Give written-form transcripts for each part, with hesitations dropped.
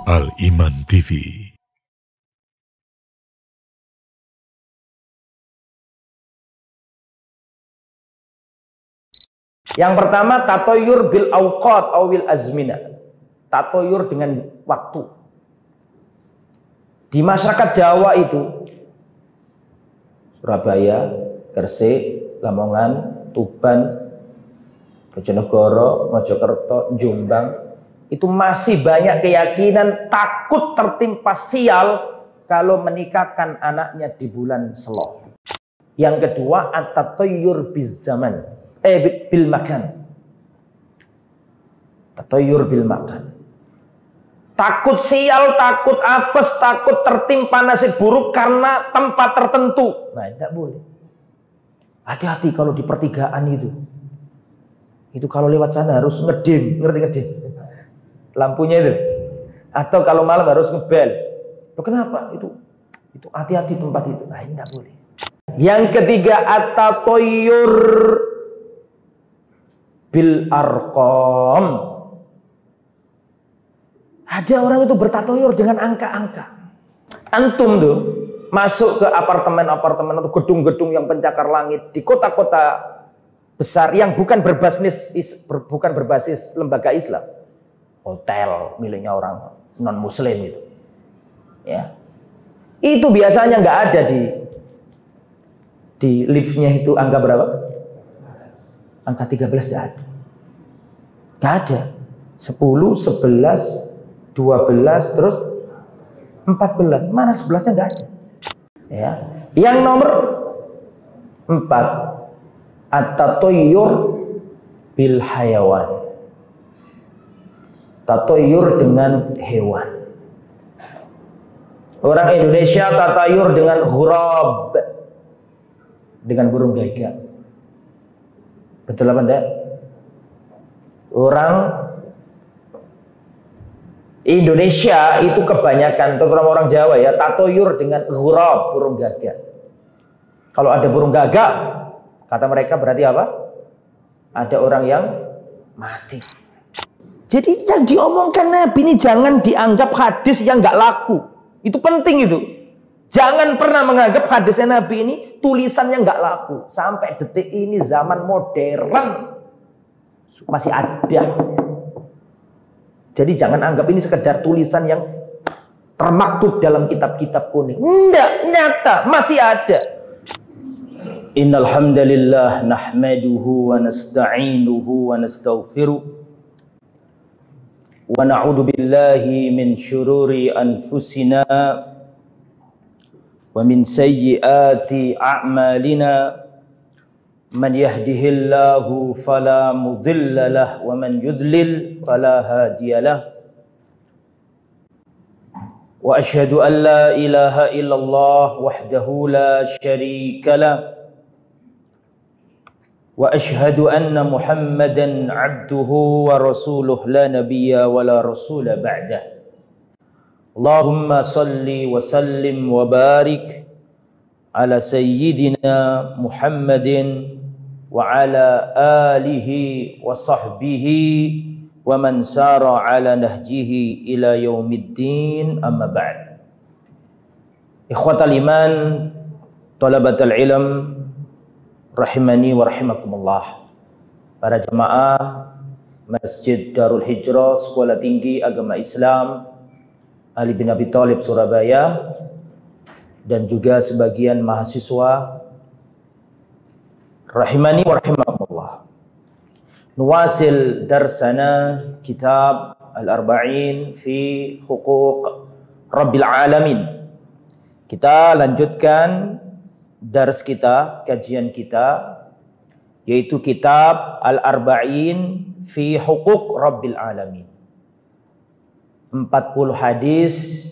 Al-Iman TV. Yang pertama, tatoyur bil awqat aw bil azmina. Tatoyur dengan waktu. Di masyarakat Jawa itu, Surabaya, Gresik, Lamongan, Tuban, Bojonegoro, Mojokerto, Jombang, itu masih banyak keyakinan takut tertimpa sial kalau menikahkan anaknya di bulan Selo. Yang kedua, at-tatayyur bizaman, bil makan. Tatayyur bil makan. Takut sial, takut apes, takut tertimpa nasib buruk karena tempat tertentu. Nah, tidak boleh. Hati-hati kalau di pertigaan itu. Itu kalau lewat sana harus ngedim, ngerti ngedim? Lampunya itu. Atau kalau malam harus ngebel. Loh, kenapa? Itu hati-hati tempat itu. Nah, ini tidak boleh. Yang ketiga, at-tatayyur bil arqam. Ada orang itu bertatoyur dengan angka-angka. Antum tuh masuk ke apartemen-apartemen atau gedung-gedung yang pencakar langit di kota-kota besar yang bukan berbasis lembaga Islam, hotel miliknya orang non Muslim itu, ya, itu biasanya nggak ada di liftnya itu angka berapa? Angka 13 nggak ada. Nggak ada. 10, 11, 12, terus 14. Mana 11-nya nggak ada. Ya. Yang nomor 4, at-tatayyur bil hayawan. Tatayyur dengan hewan. Orang Indonesia tatayur dengan ghurab, dengan burung gagak. Betul apa enggak? Orang Indonesia itu kebanyakan, terutama orang Jawa ya, tatoyur dengan ghurab, burung gagak. Kalau ada burung gagak, kata mereka berarti apa? Ada orang yang mati. Jadi yang diomongkan Nabi ini jangan dianggap hadis yang nggak laku. Itu penting itu. Jangan pernah menganggap hadisnya Nabi ini tulisannya nggak laku. Sampai detik ini zaman modern masih ada. Jadi jangan anggap ini sekedar tulisan yang termaktub dalam kitab-kitab kuning. Enggak, nyata, masih ada. Innal hamdalillah nahmaduhu wa nasta'inuhu wa nastaghfiruh wa na'udzu billahi min syururi anfusina wa min sayyiati a'malina. Man yahdihillahu fala mudilla lah wa man yudlil fala hadiyalah. Wa asyhadu an la ilaha illallah wahdahu la syarika lah. Wa asyhadu anna Muhammadan abduhu wa rasuluh la nabiyya wa la rasula ba'dah. Allahumma salli wa sallim wa barik ala sayyidina Muhammadin wa ala alihi wa sahbihi wa man sara ala nahjihi ila yaumiddin, amma ba'd. Ikhwatal iman, talabatal ilm, rahimani wa rahimakumullah. Para jamaah Masjid Darul Hijrah, Sekolah Tinggi Agama Islam Ali bin Abi Thalib Surabaya, dan juga sebagian mahasiswa rahimani wa rahimakumullah. Nuwasil darsana kitab Al-Arba'in fi Huquq Rabbil Alamin. Kita lanjutkan dars kita, kajian kita, yaitu kitab Al-Arba'in fi Huquq Rabbil Alamin. 40 hadis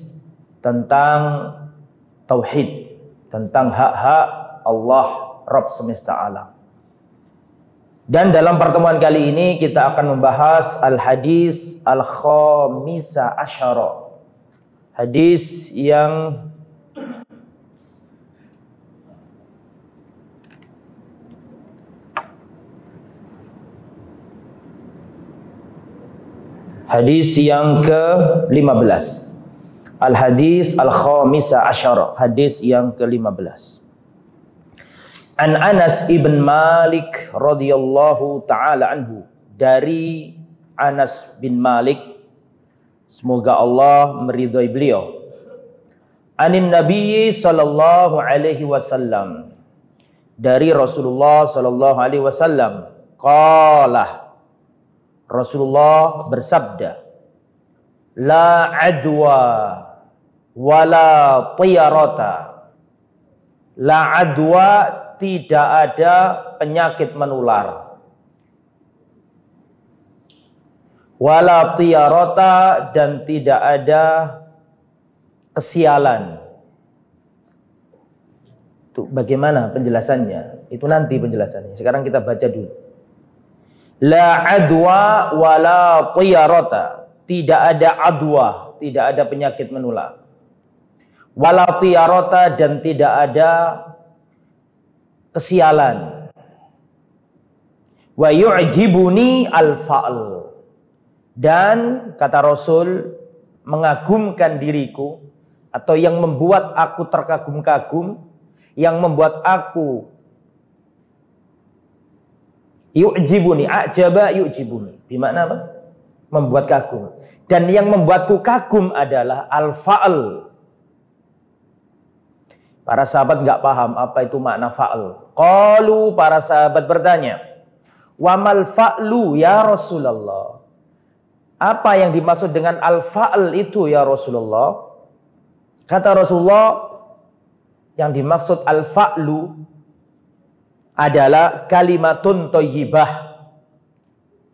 tentang tauhid, tentang hak-hak Allah Rabb semesta alam. Dan dalam pertemuan kali ini kita akan membahas al-hadis al-khamisa asyara. Hadis yang Hadis yang ke-15. Al-hadis al-khamisa asyara. Hadis yang ke-15. An Anas ibn Malik radhiyallahu taala anhu, dari Anas bin Malik, semoga Allah meridhai beliau. Anin Nabi sallallahu alaihi wasallam, dari Rasulullah sallallahu alaihi wasallam, qala, Rasulullah bersabda, la adwa wala tiyarata. La adwa, tidak ada penyakit menular. Wala tiyarata, dan tidak ada kesialan. Itu bagaimana penjelasannya? Itu nanti penjelasannya. Sekarang kita baca dulu. La adwa wala tiyarata. Tidak ada adwa, tidak ada penyakit menular. Wala tiyarata, dan tidak ada kesialan. Wa yu'jibuni al-fa'l, dan kata Rasul, mengagumkan diriku, atau yang membuat aku terkagum-kagum, yang membuat aku yu'jibuni, a'jaba yu'jibuni, bermakna apa? Membuat kagum. Dan yang membuatku kagum adalah al-fa'l. Para sahabat nggak paham apa itu makna fa'l. Qalu, para sahabat bertanya, wa mal fa'lu ya Rasulullah? Apa yang dimaksud dengan al-fa'l itu ya Rasulullah? Kata Rasulullah, yang dimaksud al-fa'lu adalah kalimatun thayyibah,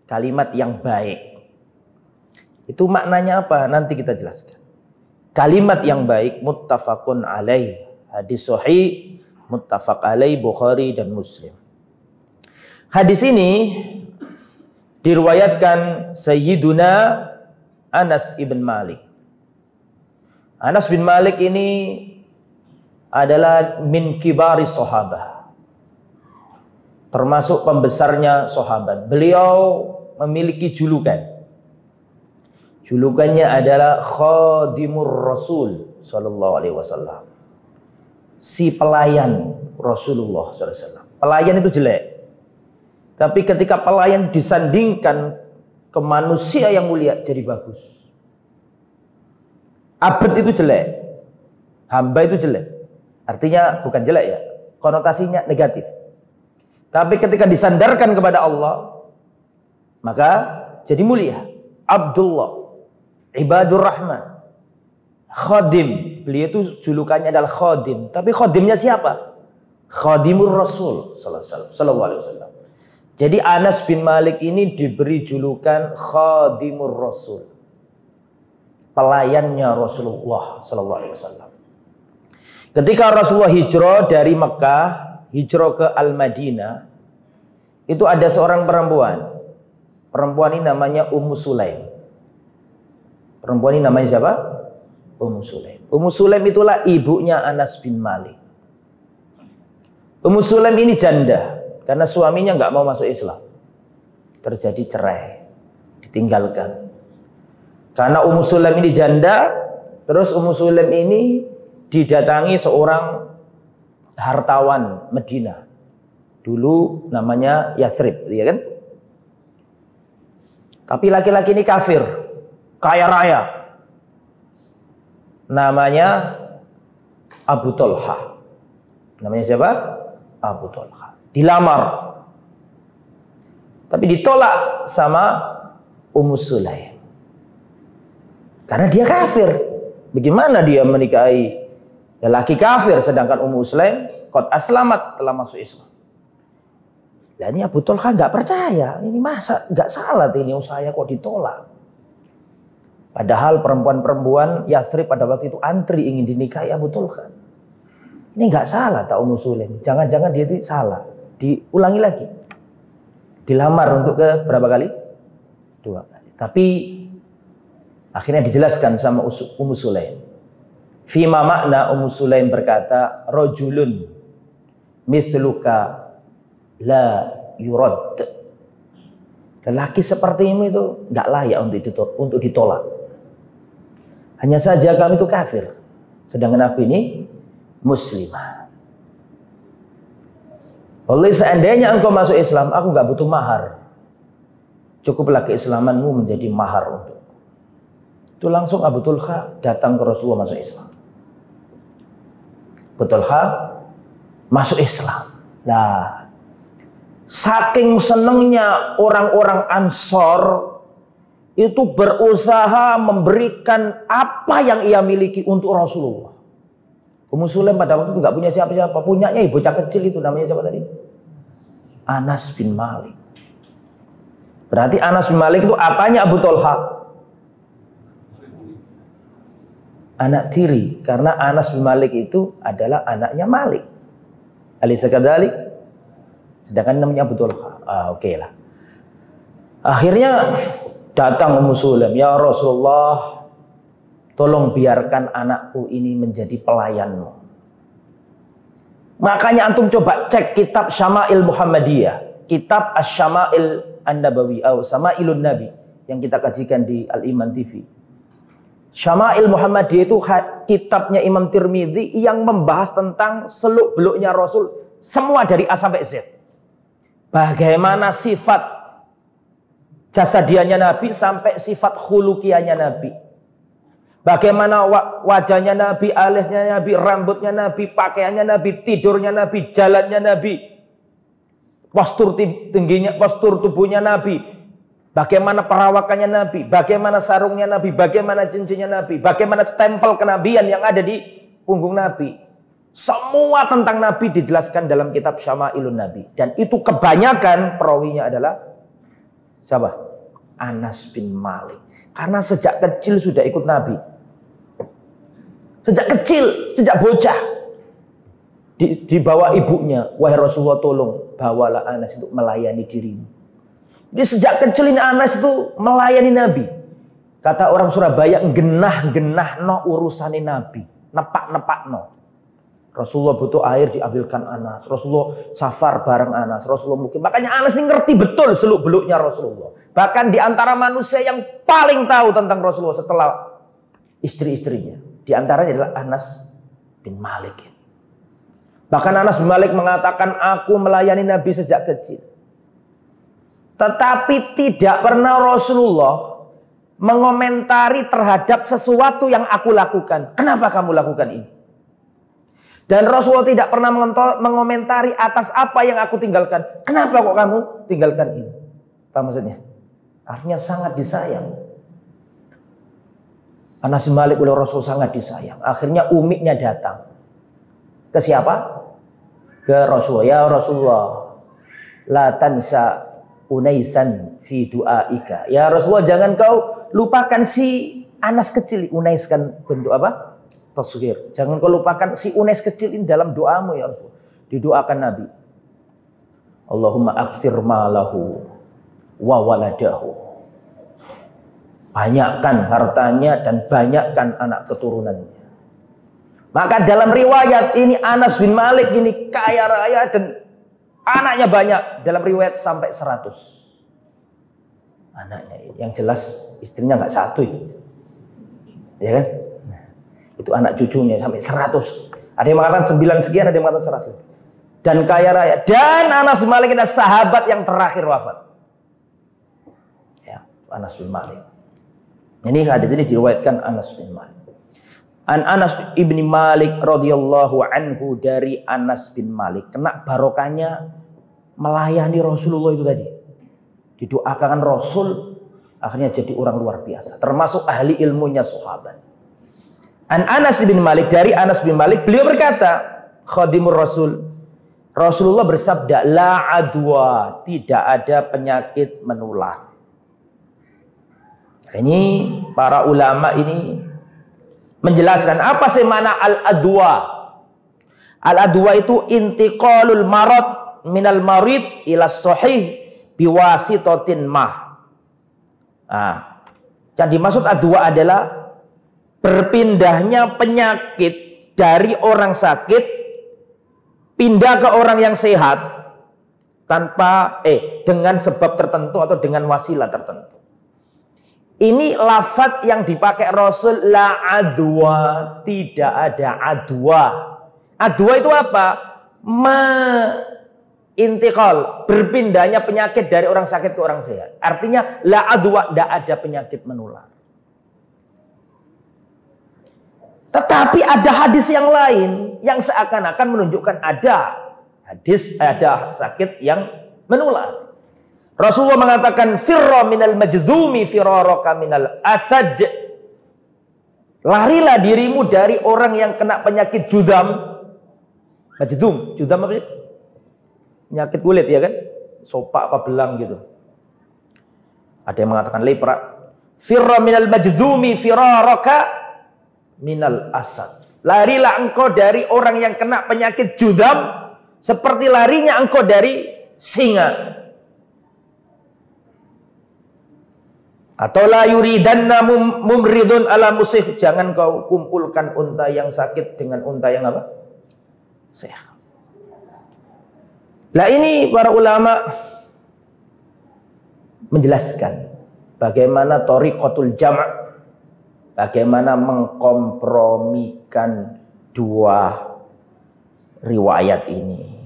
kalimat yang baik. Itu maknanya apa? Nanti kita jelaskan. Kalimat yang baik, muttafaqun alaih. Hadis sahih, muttafaq alaih, Bukhari dan Muslim. Hadis ini diriwayatkan Sayyiduna Anas ibn Malik. Anas bin Malik ini adalah min kibari sahabah, termasuk pembesarnya sahabat. Beliau memiliki julukan. Julukannya adalah Khadimur Rasul sallallahu alaihi wasallam. Si pelayan Rasulullah sallallahu alaihi wasallam. Pelayan itu jelek. Tapi ketika pelayan disandingkan ke manusia yang mulia, jadi bagus. Abd itu jelek, hamba itu jelek. Artinya bukan jelek ya, konotasinya negatif. Tapi ketika disandarkan kepada Allah, maka jadi mulia. Abdullah, Ibadur Rahman, Khadim. Beliau itu julukannya adalah Khadim. Tapi khadimnya siapa? Khadimur Rasul sallallahu alaihi wasallam. Jadi Anas bin Malik ini diberi julukan Khadimur Rasul, pelayannya Rasulullah sallallahu alaihi wasallam. Ketika Rasulullah hijrah dari Mekah, hijrah ke Al-Madinah, itu ada seorang perempuan. Perempuan ini namanya Ummu Sulaim. Perempuan ini namanya siapa? Ummu Sulaim. Ummu Sulaim itulah ibunya Anas bin Malik. Ummu Sulaim ini janda karena suaminya nggak mau masuk Islam. Terjadi cerai, ditinggalkan. Karena Ummu Sulaim ini janda, terus Ummu Sulaim ini didatangi seorang hartawan Medina. Dulu namanya Yathrib, ya kan? Tapi laki-laki ini kafir, kaya raya. Namanya Abu Tolha. Namanya siapa? Abu Tolha. Dilamar. Tapi ditolak sama Ummu Sulaim. Karena dia kafir. Bagaimana dia menikahi laki kafir, sedangkan Ummu Sulaim qad aslamat, telah masuk Islam. Lah ini Abu Tolha nggak percaya. Ini masa nggak salah ini saya kok ditolak. Padahal perempuan-perempuan Yathrib pada waktu itu antri ingin dinikahi Abu Tolha. Ini nggak salah tak Ummu Sulaim. Jangan-jangan dia itu salah. Diulangi lagi. Dilamar untuk ke berapa kali? 2 kali. Tapi akhirnya dijelaskan sama Ummu Sulaim. Fima makna, Ummu Sulaim berkata, rajulun mithluka la yurad. Lelaki sepertimu itu nggak layak untuk ditolak. Hanya saja kami itu kafir, sedangkan aku ini muslimah. Oleh seandainya engkau masuk Islam, aku nggak butuh mahar. Cukuplah keislamanmu menjadi mahar untukku. Itu langsung Abu Tulha datang ke Rasulullah masuk Islam. Abu Tulha masuk Islam. Nah, saking senengnya orang-orang Ansor itu berusaha memberikan apa yang ia miliki untuk Rasulullah. Ummu Sulaim pada waktu itu nggak punya siapa-siapa, punyanya bocah kecil itu, namanya siapa tadi? Anas bin Malik. Berarti Anas bin Malik itu apanya Abu Thalha? Anak tiri, karena Anas bin Malik itu adalah anaknya Malik. Alaysa kadzalik? Sedangkan namanya Abu Thalha. Oke lah. Akhirnya datang Ummu Sulaim, ya Rasulullah, tolong biarkan anakku ini menjadi pelayanmu. Makanya antum coba cek kitab Syama'il Muhammadiyah, kitab Asy-Syama'il An-Nabawi atau Sama'ilun Nabi yang kita kajikan di Al-Iman TV. Syama'il Muhammadiyah itu kitabnya Imam Tirmidzi yang membahas tentang seluk-beluknya Rasul, semua dari A sampai Z. Bagaimana sifat jasadiannya Nabi sampai sifat khuluqiyahnya Nabi. Bagaimana wajahnya Nabi, alisnya Nabi, rambutnya Nabi, pakaiannya Nabi, tidurnya Nabi, jalannya Nabi, postur tingginya, postur tubuhnya Nabi, bagaimana perawakannya Nabi, bagaimana sarungnya Nabi, bagaimana cincinnya Nabi, bagaimana stempel kenabian yang ada di punggung Nabi. Semua tentang Nabi dijelaskan dalam kitab Syama'ilun Nabi. Dan itu kebanyakan perawinya adalah siapa? Anas bin Malik. Karena sejak kecil sudah ikut Nabi. Sejak kecil, sejak bocah. Dibawa ibunya, wahai Rasulullah tolong bawalah Anas untuk melayani dirimu. Jadi sejak kecil ini Anas itu melayani Nabi. Kata orang Surabaya, genah-genah no urusane Nabi. Nepak-nepak no. Rasulullah butuh air diambilkan Anas. Rasulullah safar bareng Anas. Rasulullah mungkin. Makanya Anas ini ngerti betul seluk-beluknya Rasulullah. Bahkan di antara manusia yang paling tahu tentang Rasulullah setelah istri-istrinya. Di antaranya adalah Anas bin Malik. Bahkan Anas bin Malik mengatakan, aku melayani Nabi sejak kecil. Tetapi tidak pernah Rasulullah mengomentari terhadap sesuatu yang aku lakukan. Kenapa kamu lakukan ini? Dan Rasulullah tidak pernah mengomentari atas apa yang aku tinggalkan. Kenapa kok kamu tinggalkan ini? Apa maksudnya? Artinya sangat disayang. Anas bin Malik oleh Rasul sangat disayang. Akhirnya umiknya datang. Ke siapa? Ke Rasulullah. Ya Rasulullah, la tansa Unaisan fi du'aika. Ya Rasulullah, jangan kau lupakan si Anas kecil. Unais kan bentuk apa? Tasghir. Jangan kau lupakan si Unais kecil ini dalam doamu ya Rasul. Didoakan Nabi. Allahumma aktsir malahu wa waladahu. Banyakkan hartanya dan banyakkan anak keturunannya. Maka dalam riwayat ini Anas bin Malik ini kaya raya dan anaknya banyak. Dalam riwayat sampai 100 anaknya. Yang jelas istrinya nggak satu itu. Ya kan? Nah, itu anak cucunya sampai 100. Ada yang mengatakan 9 sekian, ada yang mengatakan 100. Dan kaya raya. Dan Anas bin Malik adalah sahabat yang terakhir wafat. Ya, Anas bin Malik. Ini hadis ini diriwayatkan Anas bin Malik. An Anas ibni Malik radhiyallahu anhu, dari Anas bin Malik. Kena barokahnya melayani Rasulullah itu tadi. Didoakan Rasul, akhirnya jadi orang luar biasa. Termasuk ahli ilmunya sahabat. An Anas bin Malik, dari Anas bin Malik, beliau berkata, khadimur Rasul, Rasulullah bersabda, la adwa, tidak ada penyakit menular. Ini para ulama ini menjelaskan apa sih makna al-adwa. Al-adwa itu intiqalul marad minal marid ila sahih biwasitatin mah. Nah, yang dimaksud adwa adalah berpindahnya penyakit dari orang sakit pindah ke orang yang sehat dengan sebab tertentu atau dengan wasilah tertentu. Ini lafadz yang dipakai Rasul, la adwa, tidak ada adwa. Adwa itu apa? Intikal, berpindahnya penyakit dari orang sakit ke orang sehat. Artinya la adwa, tidak ada penyakit menular. Tetapi ada hadis yang lain yang seakan-akan menunjukkan ada sakit yang menular. Rasulullah mengatakan firra minal majdhumi firaraka minal asad. Larilah dirimu dari orang yang kena penyakit judam. Majdhum, judam apa sih? Penyakit kulit ya kan? Sopak apa belang gitu. Ada yang mengatakan lepra. Firra minal majdhumi firaraka minal asad. Larilah engkau dari orang yang kena penyakit judam seperti larinya engkau dari singa. Atau la yuridanna mumridun ala musih, jangan kau kumpulkan unta yang sakit dengan unta yang apa? Sehat. Nah ini para ulama menjelaskan bagaimana thariqatul jama', bagaimana mengkompromikan dua riwayat ini.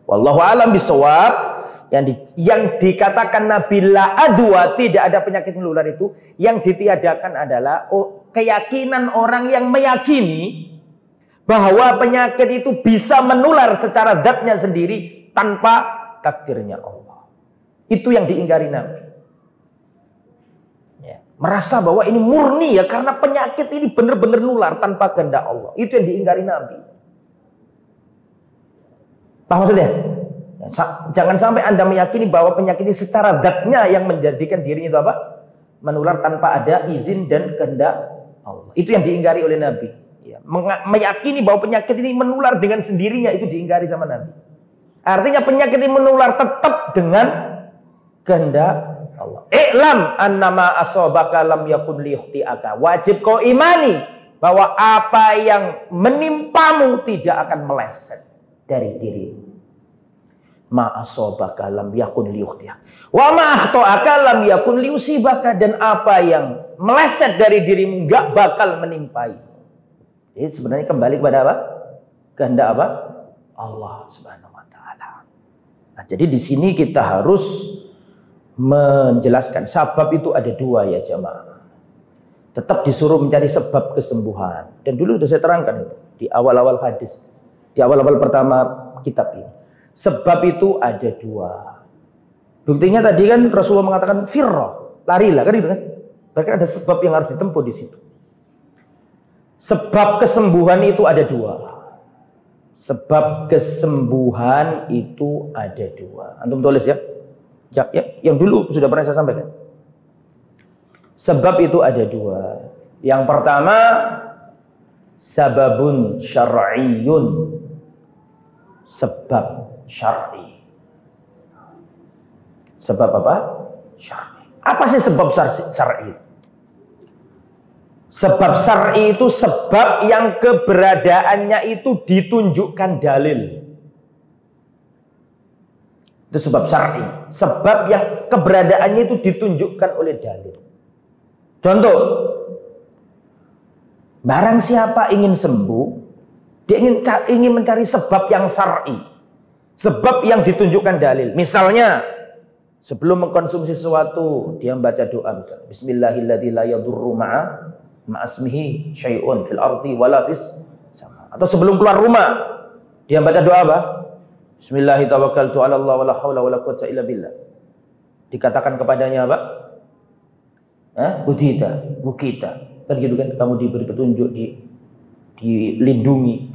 Wallahu a'lam bishawab. Yang dikatakan Nabi la adwa, tidak ada penyakit menular itu, yang ditiadakan adalah keyakinan orang yang meyakini bahwa penyakit itu bisa menular secara zatnya sendiri tanpa takdirnya Allah. Itu yang diingkari Nabi. Ya, merasa bahwa ini murni ya karena penyakit ini benar-benar nular tanpa kehendak Allah. Itu yang diingkari Nabi. Paham maksudnya? Jangan sampai Anda meyakini bahwa penyakit ini secara zatnya yang menjadikan dirinya itu apa? Menular tanpa ada izin dan kehendak Allah. Itu yang diingkari oleh Nabi. Ya, meyakini bahwa penyakit ini menular dengan sendirinya itu diingkari sama Nabi. Artinya penyakit ini menular tetap dengan kehendak Allah. I'lam annama asobaka lam yakun liyukhti'aka. Wajib kau imani bahwa apa yang menimpamu tidak akan meleset dari dirimu. Ma asobaka lam yakun liyukhti'aka wa ma akhta'aka lam yakun liyusibaka, dan apa yang meleset dari dirimu enggak bakal menimpai. Jadi sebenarnya kembali kepada apa? Kehendak apa? Allah Subhanahu wa taala. Nah, jadi di sini kita harus menjelaskan sebab itu ada dua ya jamaah. Tetap disuruh mencari sebab kesembuhan. Dan dulu sudah saya terangkan itu di awal-awal hadis. Di awal-awal pertama kitab ini. Sebab itu ada dua. Buktinya tadi kan Rasulullah mengatakan firra, larilah kan itu kan. Berarti ada sebab yang harus ditempuh di situ. Sebab kesembuhan itu ada dua. Sebab kesembuhan itu ada dua. Antum tulis ya. Ya, yang dulu sudah pernah saya sampaikan. Sebab itu ada dua. Yang pertama, sababun syar'iyyun. Sebab syar'i. Sebab apa? Syar'i. Apa sih sebab syar'i? Sebab syar'i itu sebab yang keberadaannya itu ditunjukkan dalil. Itu sebab syar'i. Sebab yang keberadaannya itu ditunjukkan oleh dalil. Contoh, barang siapa ingin sembuh, dia ingin mencari sebab yang syar'i, sebab yang ditunjukkan dalil. Misalnya, sebelum mengkonsumsi sesuatu, dia membaca doa. Bismillahilladzi la yadurru ma'asmihi syai'un fil ardi wala fis sama. Atau sebelum keluar rumah, dia membaca doa apa? Bismillahi tawakkaltu 'ala Allah wala haula wala quwwata illa billah. Dikatakan kepadanya apa? Bukita. Kan gitu kan, kamu diberi petunjuk, dilindungi.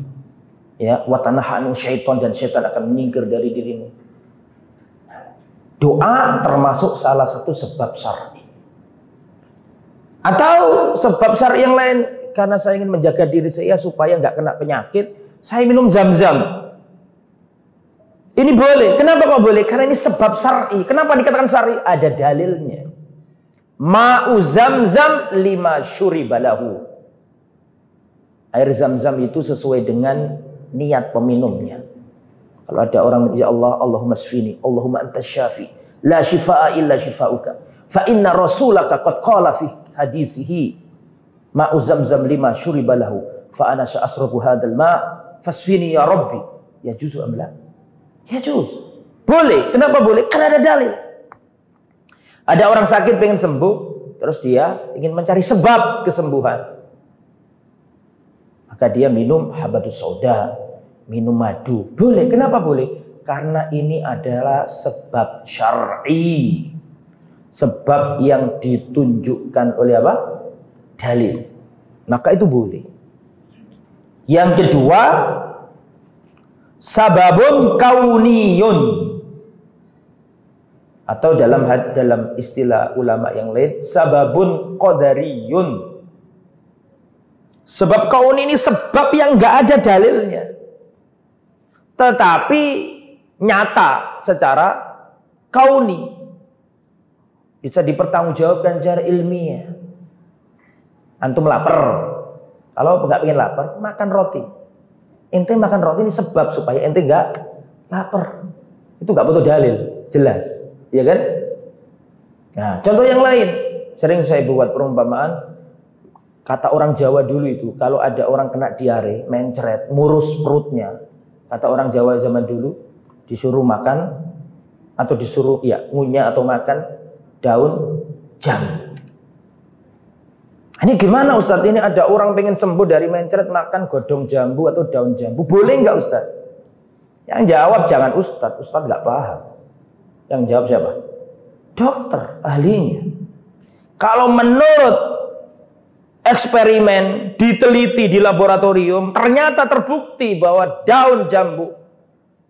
Ya, watanahanu syaitan, dan syaitan akan menyingkir dari dirimu. Doa termasuk salah satu sebab syar'i. Atau sebab syar'i yang lain, karena saya ingin menjaga diri saya supaya nggak kena penyakit, saya minum zam-zam. Ini boleh. Kenapa kok boleh? Karena ini sebab syar'i. Kenapa dikatakan syar'i? Ada dalilnya. Ma'u zam-zam lima syuribalahu. Air zam-zam itu sesuai dengan niat peminumnya. Kalau ada orang, ya Allah, Allahumma shfini, Allahumma antas syafi, la shifaa illa shifauka, fa inna rasulaka qad qala fi hadisihi, ma'u zamzam lima syuriba lahu, fa ana sa'asrabu hadzal ma' fasfini ya rabbi. Ya juzu amla? Ya juz. Boleh. Kenapa boleh? Karena ada dalil. Ada orang sakit pengen sembuh, terus dia ingin mencari sebab kesembuhan. Maka dia minum habatus sauda, minum madu. Boleh. Kenapa boleh? Karena ini adalah sebab syar'i. Sebab yang ditunjukkan oleh apa? Dalil. Maka itu boleh. Yang kedua, sababun kauniyun. Atau dalam istilah ulama yang lain, sababun qadariyun. Sebab kauni ini sebab yang nggak ada dalilnya, tetapi nyata secara kauni, bisa dipertanggungjawabkan secara ilmiah. Antum lapar, kalau nggak pengen lapar, makan roti. Ente makan roti ini sebab supaya ente nggak lapar. Itu nggak butuh dalil, jelas, ya kan? Nah, contoh yang lain, sering saya buat perumpamaan. Kata orang Jawa dulu itu, kalau ada orang kena diare, mencret, murus perutnya. Kata orang Jawa zaman dulu, disuruh makan, atau disuruh, ya, ngunyah atau makan daun jambu. Ini gimana Ustadz? Ini ada orang pengen sembuh dari mencret, makan godong jambu atau daun jambu. Boleh nggak Ustadz? Yang jawab jangan Ustadz. Ustadz nggak paham. Yang jawab siapa? Dokter, ahlinya. Kalau menurut eksperimen, diteliti di laboratorium, ternyata terbukti bahwa daun jambu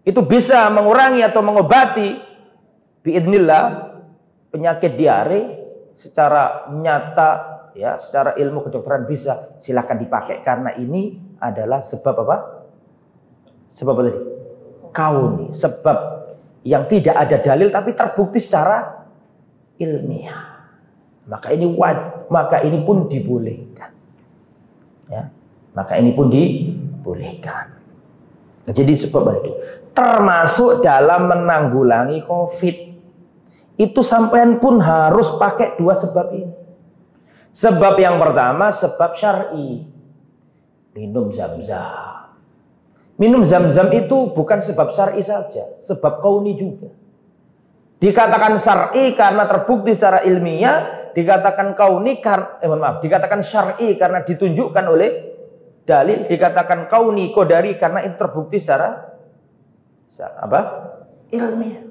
itu bisa mengurangi atau mengobati biidznillah penyakit diare secara nyata, ya, secara ilmu kedokteran bisa, silakan dipakai karena ini adalah sebab apa? Sebab apa tadi? Kauni, sebab yang tidak ada dalil tapi terbukti secara ilmiah. Maka ini pun dibolehkan. Ya, maka ini pun dibolehkan. Nah, jadi sebab itu termasuk dalam menanggulangi COVID. Itu sampean pun harus pakai dua sebab ini. Sebab yang pertama sebab syar'i. Minum zam-zam. Minum zam-zam itu bukan sebab syar'i saja, sebab kauni juga. Dikatakan syar'i karena terbukti secara ilmiah, dikatakan kauni dikatakan syar'i karena ditunjukkan oleh dalil, dikatakan kauni qadari karena itu terbukti secara apa? Ilmiah.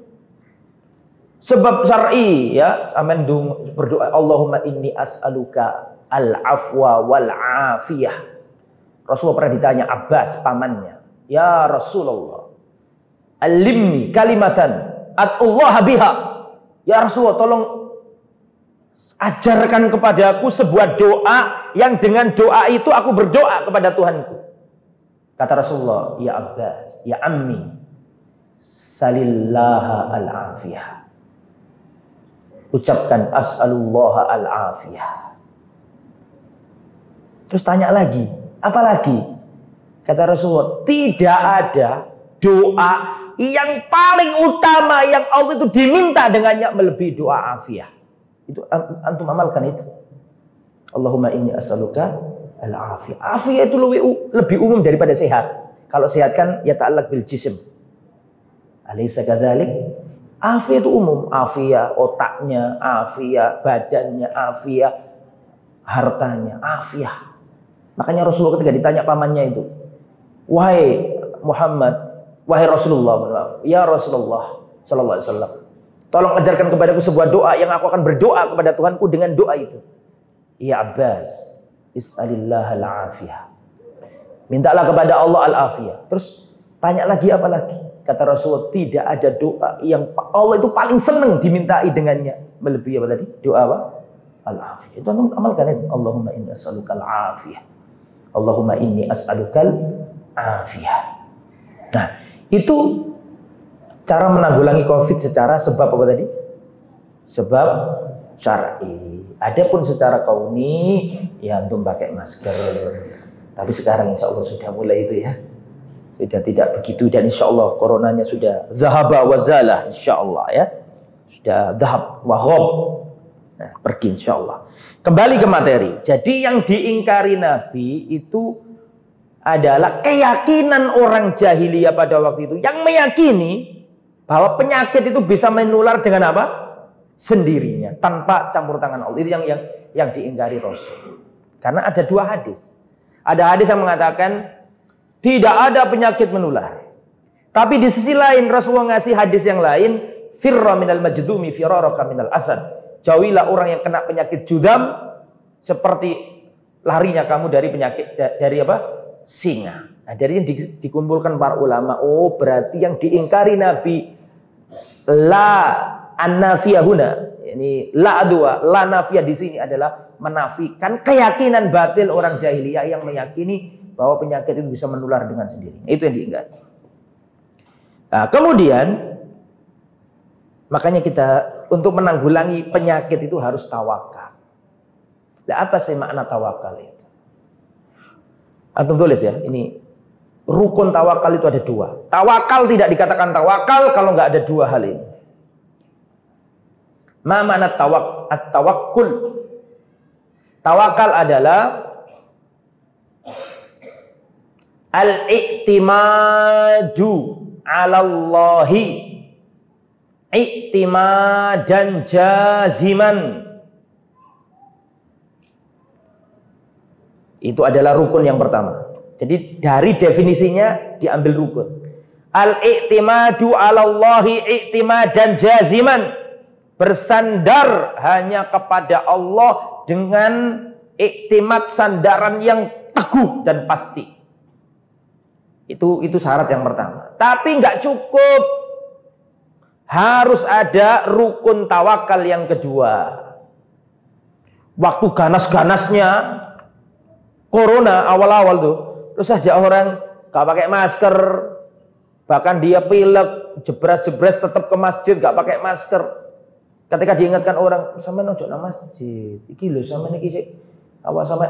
Sebab syar'i, ya, amin, berdoa Allahumma inni as'aluka al-afwa wal afiyah. Rasulullah pernah ditanya Abbas pamannya, ya Rasulullah, alimni kalimatan atullah biha. Ya Rasulullah, tolong ajarkan kepadaku sebuah doa yang dengan doa itu aku berdoa kepada Tuhanku. Kata Rasulullah, ya Abbas, ya ammi, salillaha al-afiyah. Ucapkan as'alullaha al-afiyah. Terus tanya lagi, apa lagi? Kata Rasulullah, tidak ada doa yang paling utama yang Allah itu diminta dengannya melebihi doa afiyah. Itu antum amalkan itu. Allahumma inni as'aluka al-afiyah. Afiyah itu lebih umum daripada sehat. Kalau sehat kan ya ta'allaq bil jism. Alaysa kadzalik? Afiyah itu umum. Afiyah otaknya, afiyah badannya, afiyah hartanya, afiyah. Makanya Rasulullah ketika ditanya pamannya itu, wahai Muhammad, wahai Rasulullah, ya Rasulullah sallallahu alaihi wasallam, tolong ajarkan kepadaku sebuah doa yang aku akan berdoa kepada Tuhanku dengan doa itu. Ya Abbas, is'alillah al-afiyah. Mintalah kepada Allah al-afiyah. Terus tanya lagi apa lagi? Kata Rasulullah, tidak ada doa yang Allah itu paling senang dimintai dengannya melebihi apa tadi? Doa apa? Al-afiyah. Itu amalkan itu. Allahumma inni as'alukal afiyah. Allahumma inni as'alukal afiyah. Nah, itu cara menanggulangi COVID secara sebab apa tadi? Sebab syar'i. Adapun secara kauni, ya antum pakai masker. Tapi sekarang insya Allah sudah mulai itu ya. Sudah tidak begitu, dan insya Allah coronanya sudah zahaba wa zalah, insya Allah ya. Sudah zahab wa ghab. Nah, pergi insya Allah. Kembali ke materi. Jadi yang diingkari Nabi itu adalah keyakinan orang jahiliyah pada waktu itu, yang meyakini bahwa penyakit itu bisa menular dengan apa? Sendirinya, tanpa campur tangan Allah. Itu yang diingkari Rasul. Karena ada dua hadis. Ada hadis yang mengatakan tidak ada penyakit menular. Tapi di sisi lain Rasulullah ngasih hadis yang lain, firra minal majdumi firaraka minal asad. Jauhilah orang yang kena penyakit judam seperti larinya kamu dari penyakit dari apa? Singa. Nah, dari yang dikumpulkan para ulama, oh berarti yang diingkari Nabi la annafiyahuna, ini la adwa, la nafiyah di sini adalah menafikan keyakinan batil orang jahiliyah yang meyakini bahwa penyakit itu bisa menular dengan sendiri. Itu yang diingkari. Nah, kemudian makanya kita untuk menanggulangi penyakit itu harus tawakal. Nah, apa sih makna tawakal itu? Antum tulis ya, ini rukun tawakal itu ada dua. Tawakal tidak dikatakan tawakal kalau nggak ada dua hal ini. Ma makna tawakkul? Tawakal adalah al-i'timadu 'ala Allahi i'timadan jaziman. Itu adalah rukun yang pertama. Jadi dari definisinya diambil rukun. Al-i'timadu 'ala Allahi i'timadan jaziman. Bersandar hanya kepada Allah dengan i'timad, sandaran yang teguh dan pasti. Itu syarat yang pertama. Tapi nggak cukup. Harus ada rukun tawakal yang kedua. Waktu ganas-ganasnya corona awal-awal tuh, terus aja orang gak pakai masker, bahkan dia pilek, jebres-jebres tetap ke masjid gak pakai masker. Ketika diingatkan orang, sampean ojo nang masjid, iki lho sampean iki sik awak sampe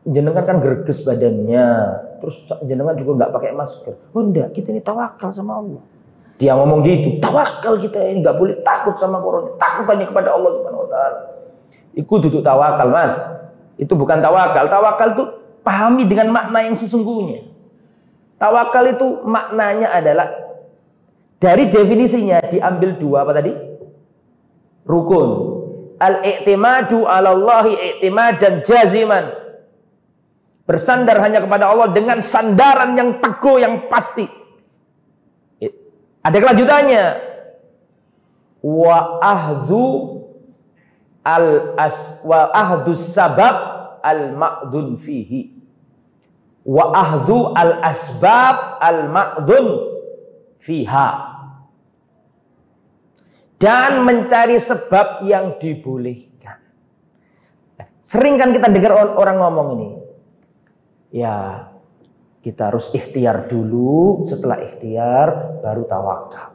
jenengan kan greges badannya, terus jenengan juga nggak pakai masker. Oh enggak, kita ini tawakal sama Allah. Dia ngomong gitu, tawakal kita ini nggak boleh takut sama corona, takut hanya kepada Allah Subhanahu Wa Taala. Iku duduk tawakal, Mas. Itu bukan tawakal. Tawakal itu pahami dengan makna yang sesungguhnya. Tawakal itu maknanya adalah dari definisinya diambil dua apa tadi? Rukun. Al-i'timadu 'ala Allahi i'timadan jaziman. Bersandar hanya kepada Allah dengan sandaran yang teguh, yang pasti. Ada kelanjutannya. Wa ahdus sabab al-ma'dun fihi. Wa ahdu al-asbab al-ma'dun fiha. Dan mencari sebab yang dibolehkan. Sering kan kita dengar orang ngomong ini, ya kita harus ikhtiar dulu, setelah ikhtiar baru tawakal.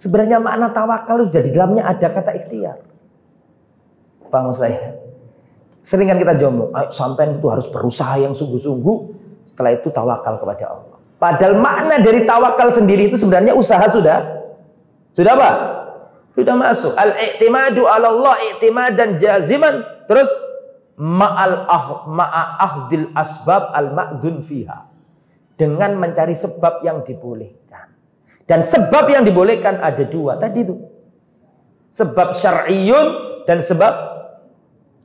Sebenarnya makna tawakal sudah di dalamnya ada kata ikhtiar. Paham saya? Sering kan kita jomong, sampai itu harus berusaha yang sungguh-sungguh, setelah itu tawakal kepada Allah. Padahal makna dari tawakal sendiri itu sebenarnya usaha sudah apa? Sudah masuk. Al-i'timadu 'ala Allah i'timadan jaziman. Terus ma'ahdil asbab al-ma'dun fiha. Dengan mencari sebab yang dibolehkan. Dan sebab yang dibolehkan ada dua. Tadi itu. Sebab syar'iyun dan sebab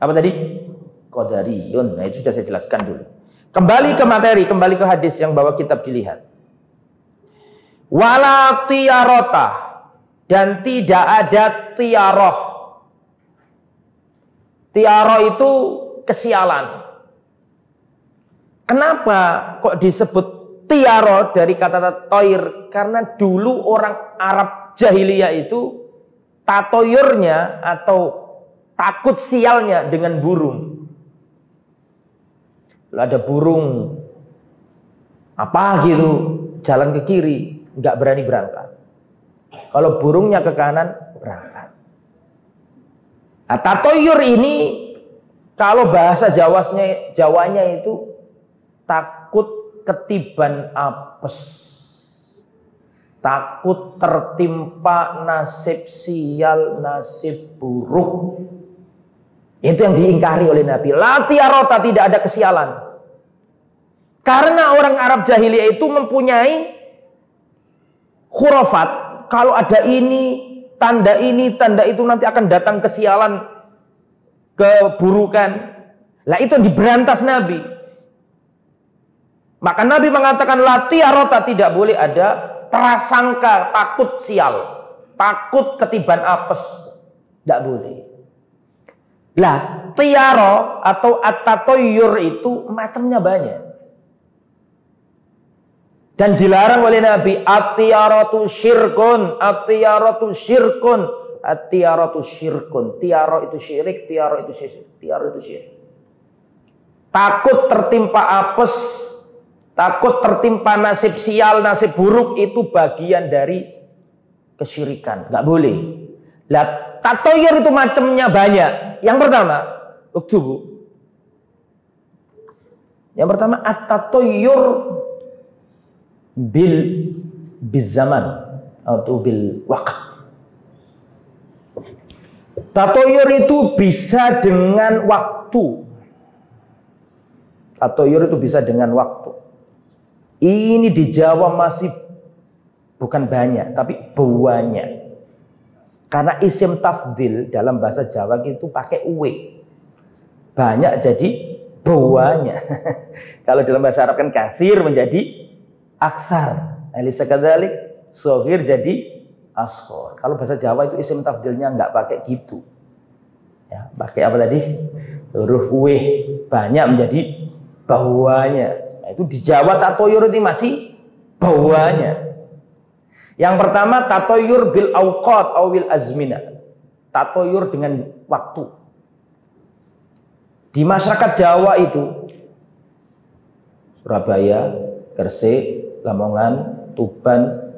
apa tadi? Qadariyun. Nah itu sudah saya jelaskan dulu. Kembali ke materi, kembali ke hadis yang bawa kitab dilihat. Wala tiyarata. Dan tidak ada tiaroh. Tiaroh itu kesialan. Kenapa kok disebut tiaroh dari kata toir? Karena dulu orang Arab jahiliyah itu tatoyurnya atau takut sialnya dengan burung. Lalu ada burung apa gitu jalan ke kiri, nggak berani berangkat. Kalau burungnya ke kanan, berangkat. Nah, tatoyur ini, kalau bahasa Jawanya itu takut ketiban apes, takut tertimpa nasib sial, nasib buruk. Itu yang diingkari oleh Nabi. La tiarota, tidak ada kesialan. Karena orang Arab jahiliyah itu mempunyai khurafat. Kalau ada ini, tanda itu nanti akan datang kesialan, keburukan. Lah itu diberantas Nabi. Maka Nabi mengatakan la tiarota, tidak boleh ada prasangka takut sial, takut ketiban apes, tidak boleh. Lah tiaro atau at-tatoyur itu macamnya banyak. Dan dilarang oleh Nabi, at-tiyaratu syirkun, at-tiyaratu syirkun, at-tiyaratu syirkun. Tiaro itu syirik, tiaro itu syirik, tiaro itu syirik. Takut tertimpa apes, takut tertimpa nasib sial, nasib buruk, itu bagian dari kesyirikan. Nggak boleh. Lah tatoyur itu macamnya banyak. Yang pertama, uktubu. Yang pertama, at-tatoyur bizaman atau bil waqt. Tatoyur itu bisa dengan waktu. Tatoyur itu bisa dengan waktu. Ini di Jawa masih bukan banyak, tapi banyak. Karena isim tafdil dalam bahasa Jawa itu pakai uwe. Banyak jadi banyak. Kalau dalam bahasa Arab kan kathir menjadi aksar. Alisa kadzalik, sohir jadi ashor. Kalau bahasa Jawa itu isim tafdilnya nggak pakai gitu. Ya, pakai apa tadi? Huruf w, banyak menjadi banyak. Nah, itu di Jawa tatoyur itu masih banyak. Yang pertama tatoyur bil awqat aw bil azmina. Tatoyur dengan waktu. Di masyarakat Jawa itu Surabaya, Gresik, Lamongan, Tuban,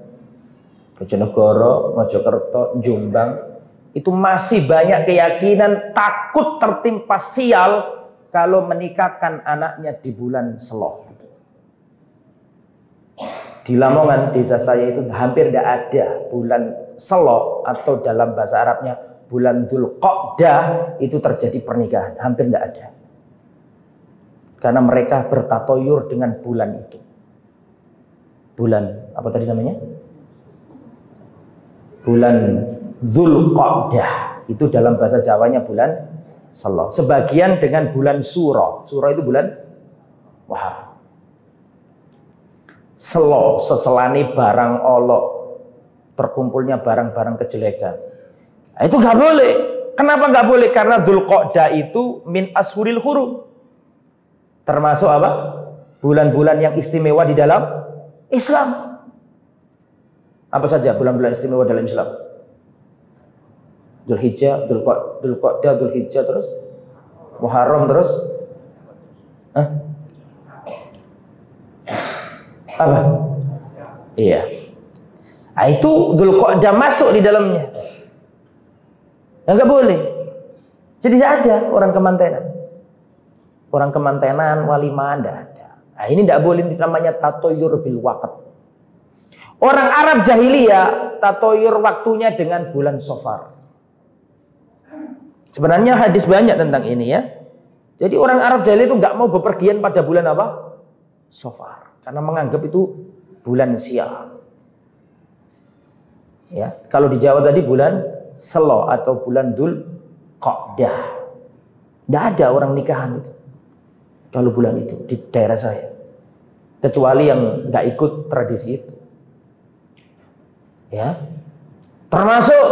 Bojonegoro, Mojokerto, Jombang, itu masih banyak keyakinan takut tertimpa sial kalau menikahkan anaknya di bulan Selo. Di Lamongan, desa saya itu hampir tidak ada bulan Selo, atau dalam bahasa Arabnya bulan Dzulqa'dah itu terjadi pernikahan, hampir tidak ada. Karena mereka bertatoyur dengan bulan itu. Bulan apa tadi namanya? Bulan Dzulqa'dah, itu dalam bahasa Jawanya bulan Selo. Sebagian dengan bulan Suro. Suro itu bulan Muharram. Selo, seselani barang olok, terkumpulnya barang-barang kejelekan. Nah, itu nggak boleh. Kenapa nggak boleh? Karena Dzulqa'dah itu min ashuril hurum. Termasuk apa? Bulan-bulan yang istimewa di dalam Islam. Apa saja bulan-bulan istimewa dalam Islam? Dzulhijjah, Dzulqa'dah, Dzulhijjah, terus Muharram, terus apa? Iya. Nah, itu Dzulqa'dah masuk di dalamnya. Enggak boleh. Jadi tidak ada orang kemantenan. Orang kemantenan, walimahan tidak ada. Nah, ini tidak boleh, namanya tatoyur bil waqt. Orang Arab jahiliyah tatoyur waktunya dengan bulan Safar. Sebenarnya hadis banyak tentang ini ya. Jadi orang Arab jahiliyah itu nggak mau bepergian pada bulan apa? Safar. Karena menganggap itu bulan sial. Ya, kalau di Jawa tadi bulan Selo atau bulan Dzulqa'dah. Tidak ada orang nikahan itu. Kalau bulan itu di daerah saya, kecuali yang nggak ikut tradisi itu, ya. Termasuk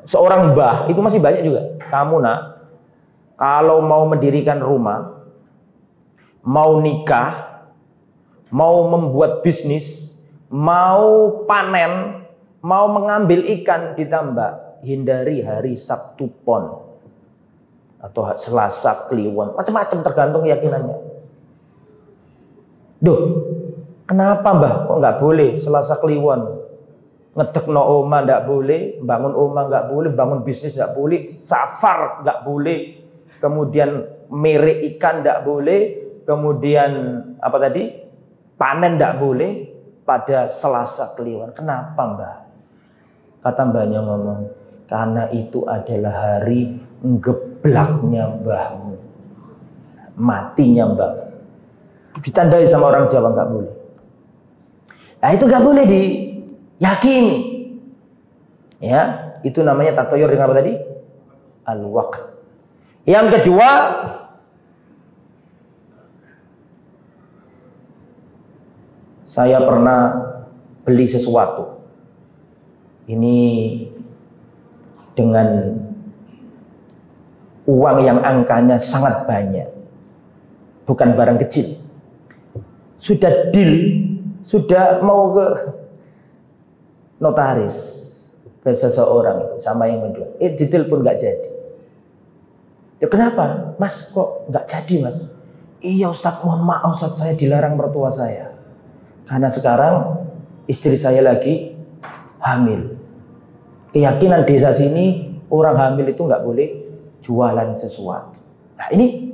seorang mbah itu masih banyak juga. Kamu nak, kalau mau mendirikan rumah, mau nikah, mau membuat bisnis, mau panen, mau mengambil ikan, ditambah hindari hari Sabtu Pon atau Selasa Kliwon, macam-macam tergantung keyakinannya. Duh, kenapa mbah kok nggak boleh Selasa Kliwon? Ngedekno oma nggak boleh, bangun oma nggak boleh, bangun bisnis nggak boleh, safar nggak boleh, kemudian merek ikan nggak boleh, kemudian apa tadi? panen tidak boleh pada Selasa Kliwon. Kenapa Mbah? Kata mbahnya ngomong, karena itu adalah hari ngeblaknya mbahmu, matinya mbah. Ditandai sama orang Jawa nggak boleh. Nah itu nggak boleh diyakini. Ya, itu namanya tatoyur dengan apa tadi? Al-waqt. Yang kedua, saya pernah beli sesuatu. Ini dengan uang yang angkanya sangat banyak. Bukan barang kecil. Sudah deal, sudah mau ke notaris, ke seseorang itu sama yang menjual. Detail pun nggak jadi. Ya kenapa? Mas kok nggak jadi mas? Iya Ustadz, mohon maaf Ustadz, saya dilarang mertua saya. Karena sekarang istri saya lagi hamil. Keyakinan desa sini orang hamil itu nggak boleh jualan sesuatu. Nah ini,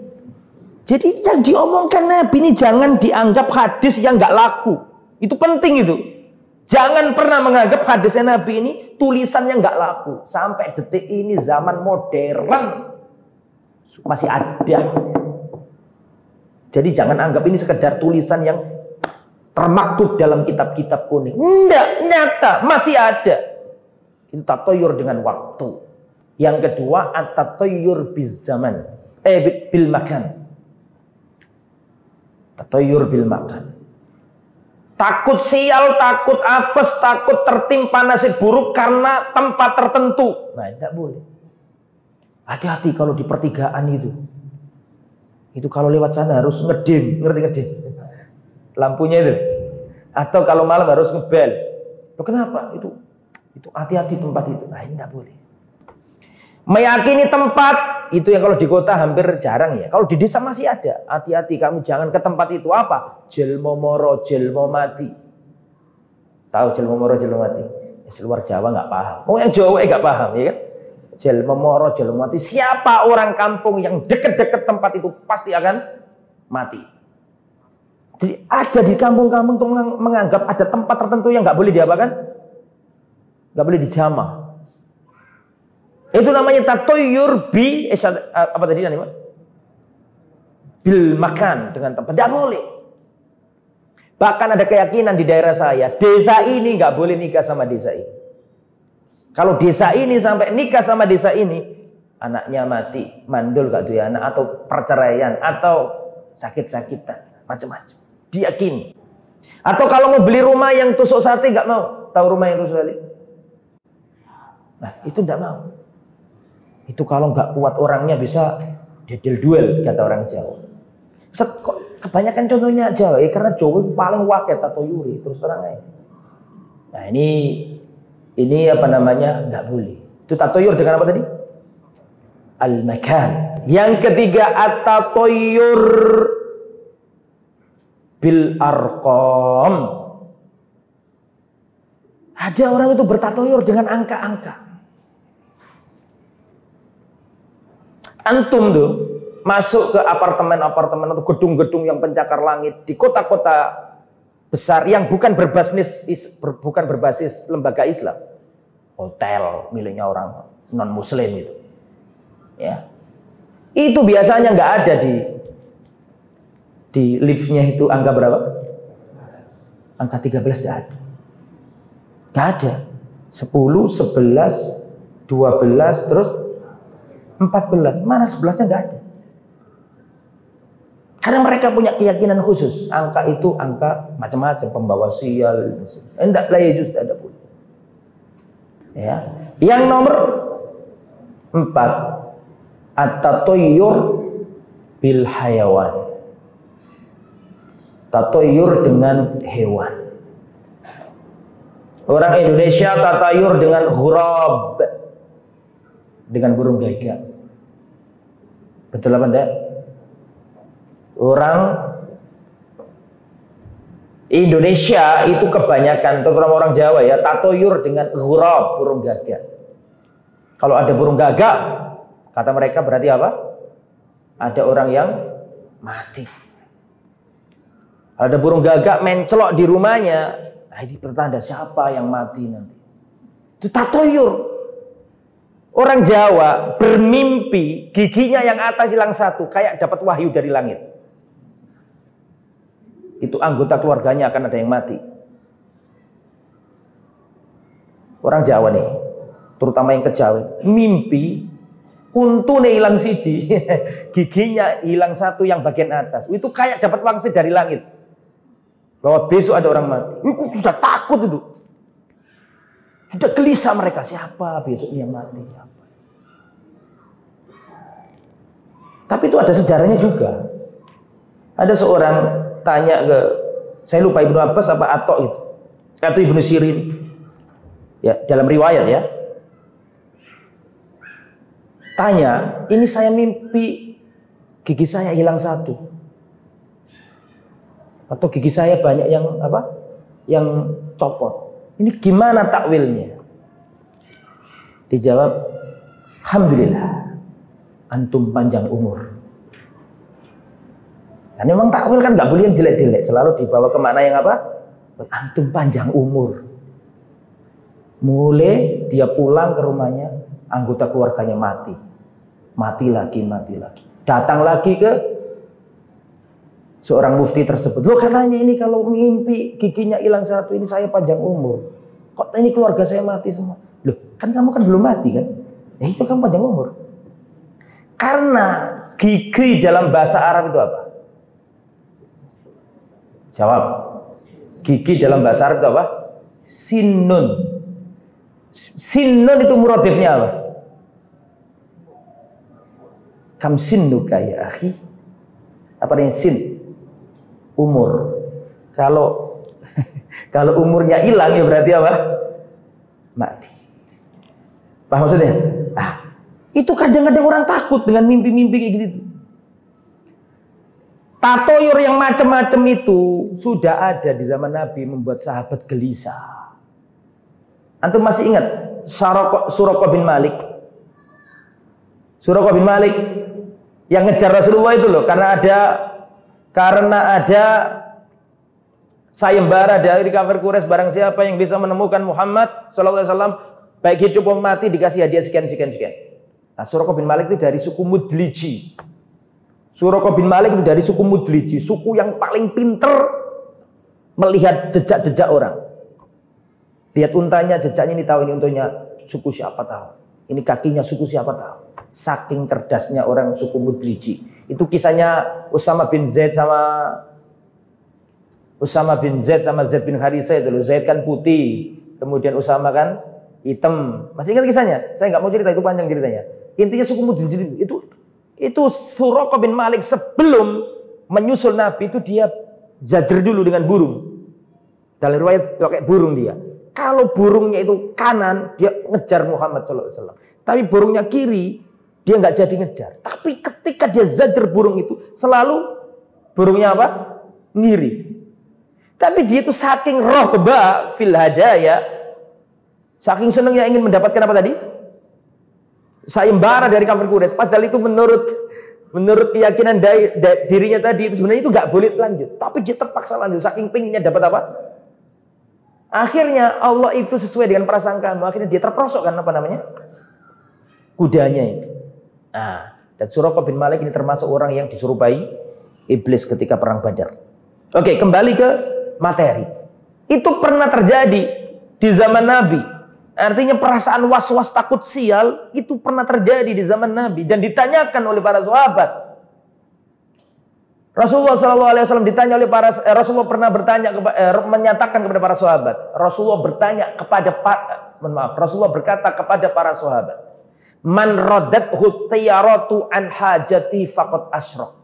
jadi yang diomongkan Nabi ini jangan dianggap hadis yang nggak laku. Itu penting itu. Jangan pernah menganggap hadisnya Nabi ini tulisannya nggak laku. Sampai detik ini zaman modern masih ada. Jadi jangan anggap ini sekedar tulisan yang termaktub dalam kitab-kitab kuning. Enggak, nyata masih ada. Itu tatoyur dengan waktu. Yang kedua, at-tatoyur bizaman, bil makan. Tatoyur bil makan. Takut sial, takut apes, takut tertimpa nasib buruk karena tempat tertentu. Nah, tidak boleh. Hati-hati kalau di pertigaan itu. Itu kalau lewat sana harus ngedim, ngerti ngedim? Lampunya itu. Atau kalau malam harus ngebel. Loh kenapa? Itu hati-hati tempat itu. Nah, tidak boleh. Meyakini tempat itu yang kalau di kota hampir jarang ya. Kalau di desa masih ada. Hati-hati kamu jangan ke tempat itu. Apa? Jelmo moro, jelmo mati. Tahu jelmo moro, jelmo mati? Luar Jawa nggak paham. Oh yang Jawa nggak paham ya kan? Jelmo moro, jelmo mati. Siapa orang kampung yang deket-deket tempat itu pasti akan mati. Jadi ada di kampung-kampung untuk menganggap ada tempat tertentu yang nggak boleh diapakan? Nggak boleh dijamah. Itu namanya tatoyur apa tadi namanya? Bil makan, dengan tempat. Tidak boleh. Bahkan ada keyakinan di daerah saya, desa ini nggak boleh nikah sama desa ini. Kalau desa ini sampai nikah sama desa ini, anaknya mati, mandul gak tuh anak, atau perceraian, atau sakit-sakitan, macam-macam. Diyakini. Atau kalau mau beli rumah yang tusuk sate nggak mau. Tahu rumah yang tusuk sate? Nah itu nggak mau. Itu kalau nggak kuat orangnya bisa dedel duel kata orang Jawa. Kebanyakan contohnya Jawa, karena Jawa paling wakil tatoyuri terus terang aja. Nah ini apa namanya nggak boleh. Itu tatoyur dengan apa tadi? Al-makan. Yang ketiga at-tatoyur bil arqam. Ada orang itu bertatoyur dengan angka-angka. Antum tuh masuk ke apartemen-apartemen atau gedung-gedung yang pencakar langit di kota-kota besar yang bukan berbasis lembaga Islam, hotel miliknya orang non Muslim itu, ya itu biasanya nggak ada di liftnya itu angka berapa? Angka 13 nggak ada. Nggak ada. 10, 11, 12, terus 14. Mana 11-nya nggak ada. Karena mereka punya keyakinan khusus. Angka itu angka macam-macam, pembawa sial. Enggak lah ya justru ada pun. Ya. Yang nomor 4, at-tatoyur bil hayawan. Tatoyur dengan hewan. Orang Indonesia tatayur dengan ghurab, dengan burung gagak. Betul apa enggak? Orang Indonesia itu kebanyakan, terutama orang Jawa ya, tatoyur dengan ghurab, burung gagak. Kalau ada burung gagak, kata mereka berarti apa? Ada orang yang mati. Ada burung gagak mencelok di rumahnya, nah ini pertanda siapa yang mati nanti. Itu tatoyur. Orang Jawa bermimpi giginya yang atas hilang satu, kayak dapat wahyu dari langit. Itu anggota keluarganya akan ada yang mati. Orang Jawa nih, terutama yang kejawen, mimpi untune hilang siji, giginya hilang satu yang bagian atas. Itu kayak dapat wangsit dari langit. Bahwa besok ada orang mati. Itu sudah takut itu. Sudah gelisah mereka, siapa besok yang mati? Siapa? Tapi itu ada sejarahnya juga. Ada seorang tanya ke, saya lupa Ibnu Abbas apa Atok itu, atau Ibnu Sirin. Ya, dalam riwayat ya. Tanya, ini saya mimpi gigi saya hilang satu. Atau gigi saya banyak yang apa? Yang copot. Ini gimana takwilnya? Dijawab, alhamdulillah, antum panjang umur. Nah, memang takwil kan nggak boleh yang jelek-jelek, selalu dibawa ke makna yang apa? Antum panjang umur. Mulai dia pulang ke rumahnya, anggota keluarganya mati. Mati lagi, mati lagi. Datang lagi ke seorang mufti tersebut. Loh, katanya ini kalau mimpi giginya hilang satu, ini saya panjang umur. Kok ini keluarga saya mati semua? Loh, kan kamu kan belum mati kan? Ya itu kan panjang umur. Karena gigi dalam bahasa Arab itu apa? Jawab. Gigi dalam bahasa Arab itu apa? Sinnun. Sinnun itu muradifnya apa? Kam sinnuka ya akhi. Apa yang sin? Umur. Kalau umurnya hilang ya berarti apa? Mati. Paham maksudnya? Itu kadang-kadang orang takut dengan mimpi-mimpi kayak gitu. Tatoyur yang macam-macam itu sudah ada di zaman Nabi, membuat sahabat gelisah. Antum masih ingat Suraqah bin Malik? Suraqah bin Malik yang ngejar Rasulullah itu loh, karena ada sayembara dari kafir Quraisy, barang siapa yang bisa menemukan Muhammad sallallahu alaihi wasallam baik hidup maupun mati dikasih hadiah sekian. Nah, Suraqah bin Malik itu dari suku Mudliji. Suraqah bin Malik itu dari suku Mudliji, suku yang paling pinter melihat jejak-jejak orang. Lihat untanya, jejaknya ini tahu ini untanya suku siapa tahu. Ini kakinya suku siapa tahu. Saking cerdasnya orang suku Mudliji. Itu kisahnya Usama bin Zaid sama Zaid bin Harithah itu loh. Zaid kan putih, kemudian Usama kan hitam. Masih ingat kisahnya? Saya nggak mau cerita, itu panjang ceritanya. Intinya suku Mudliji itu Suraqah bin Malik sebelum menyusul Nabi itu dia zajr dulu dengan burung. Dalam riwayat pakai burung dia. Kalau burungnya itu kanan, dia ngejar Muhammad SAW. Tapi burungnya kiri, dia nggak jadi ngejar. Tapi ketika dia zajr burung itu, selalu burungnya apa? Ngiri. Tapi dia itu saking rohba fil hadaya, saking senangnya ingin mendapatkan apa tadi? Sayembara dari kafir Quraisy. Padahal itu menurut keyakinan dirinya tadi itu sebenarnya itu nggak boleh lanjut. Tapi dia terpaksa lanjut, saking pinginnya dapat apa? Akhirnya Allah itu sesuai dengan prasangkamu. Akhirnya dia terperosok kan apa namanya? Kudanya itu. Nah, dan Suraqah bin Malik ini termasuk orang yang diserupai iblis ketika perang Badar. Oke, kembali ke materi. Itu pernah terjadi di zaman Nabi. Artinya perasaan was-was takut sial itu pernah terjadi di zaman Nabi dan ditanyakan oleh para sahabat. Rasulullah SAW ditanya oleh Rasulullah pernah menyatakan kepada para sahabat. Rasulullah berkata kepada para sahabat, man radathu tiyaratu an hajati faqad asyrak.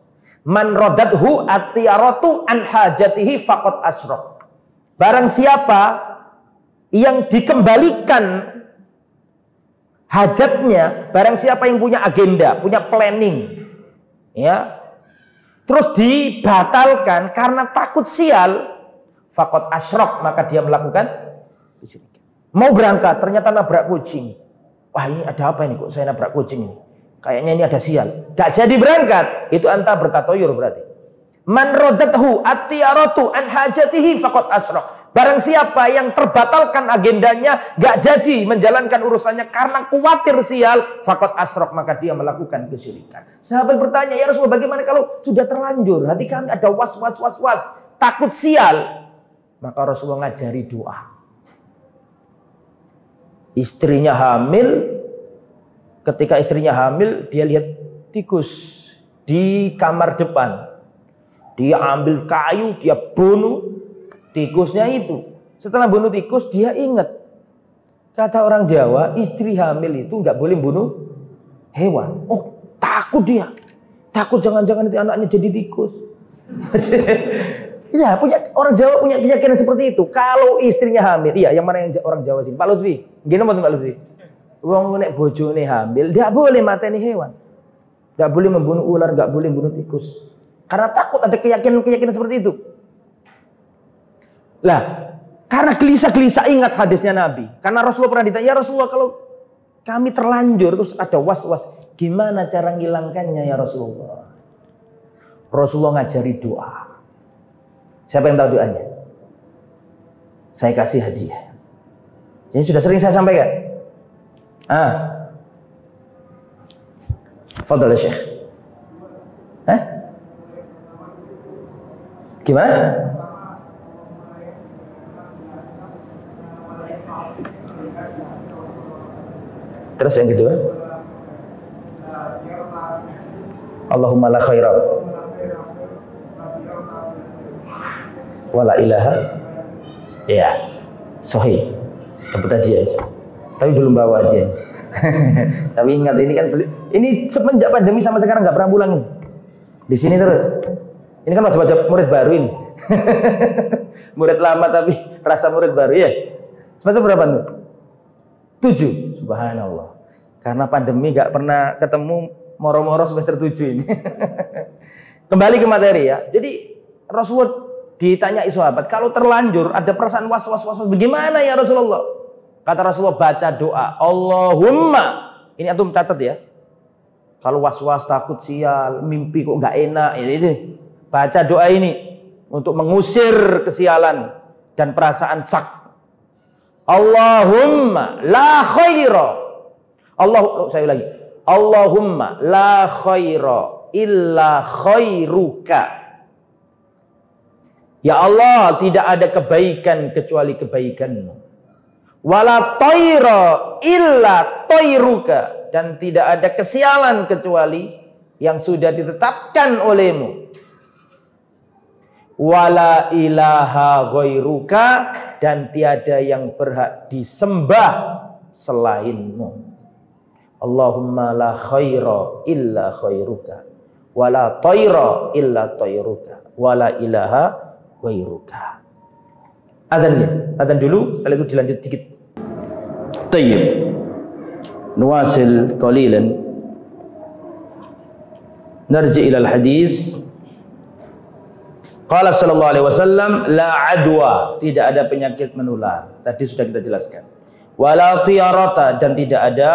Man radathu at-tiyaratu an hajatihi faqad asyrak. Barang siapa yang dikembalikan hajatnya, barang siapa yang punya agenda, punya planning, ya, terus dibatalkan karena takut sial, faqad asyrak, maka dia melakukan kesyirikan. Mau berangkat, ternyata nabrak kucing. Wah, ini ada apa ini kok saya nabrak kucing ini? Kayaknya ini ada sial. Gak jadi berangkat, itu anta bertatoyur berarti. Man rodathu at-tiyaratu an hajatihi faqad asyrak. Barang siapa yang terbatalkan agendanya, gak jadi menjalankan urusannya karena khawatir sial, faqad asyrak, maka dia melakukan kesyirikan. Sahabat bertanya, ya Rasulullah, bagaimana kalau sudah terlanjur, hati kami ada was-was, takut sial? Maka Rasulullah ngajari doa. Istrinya hamil, ketika istrinya hamil, dia lihat tikus di kamar depan. Dia ambil kayu, dia bunuh tikusnya itu. Setelah bunuh tikus, dia ingat. Kata orang Jawa, istri hamil itu nggak boleh bunuh hewan. Oh, takut dia. Takut jangan-jangan itu anaknya jadi tikus. Ya, orang Jawa punya keyakinan seperti itu. Kalau istrinya hamil, iya, yang mana yang orang Jawa sini? Pak Lutfi, gimana Pak Lutfi? Wong nek bojone hamil, nggak boleh mateni hewan. Nggak boleh membunuh ular, nggak boleh membunuh tikus. Karena takut, ada keyakinan seperti itu. Lah, karena gelisah-gelisah ingat hadisnya Nabi. Karena Rasulullah pernah ditanya, ya Rasulullah, kalau kami terlanjur terus ada was-was, gimana cara ngilangkannya ya Rasulullah? Rasulullah ngajari doa. Siapa yang tahu doanya? Saya kasih hadiah. Ini sudah sering saya sampaikan. Fadhal ya Syekh. Gimana? Terus yang kedua, Allahumma la khaira wala ilaha. Ya, sahih. Cepet aja. Tapi belum bawa dia. Tapi ingat, ini kan ini semenjak pandemi sama sekarang nggak pernah pulang ini. Di sini terus. Ini kan wajib-wajib murid baru ini. Murid lama tapi rasa murid baru ya. Semester berapa tuh? 7. Subhanallah. Karena pandemi nggak pernah ketemu, moro-moro semester 7 ini. Kembali ke materi ya. Jadi Rasulullah ditanyai sahabat, kalau terlanjur ada perasaan was-was, bagaimana ya Rasulullah? Kata Rasulullah, baca doa. Allahumma. Ini antum catat ya. Kalau was-was, takut sial, mimpi kok nggak enak, ini. Baca doa ini untuk mengusir kesialan dan perasaan sak. Allahumma la khaira. Saya lagi. Allahumma la khaira illa khairuka. Ya Allah, tidak ada kebaikan kecuali kebaikan-Mu. Wala tayra illa tayruka, dan tidak ada kesialan kecuali yang sudah ditetapkan oleh-Mu. Wala ilaha ghairuka, dan tiada yang berhak disembah selain-Mu. Allahumma la khaira illa khairuka, wala tayra illa tayruka, wala ilaha ghairuka. Adzan dulu, setelah itu dilanjut dikit. Tayyib. Nuwasil qalilan. Narji ila al-hadis. Qala sallallahu alaihi wasallam, la adwa, tidak ada penyakit menular. Tadi sudah kita jelaskan. Wala tiyarata, dan tidak ada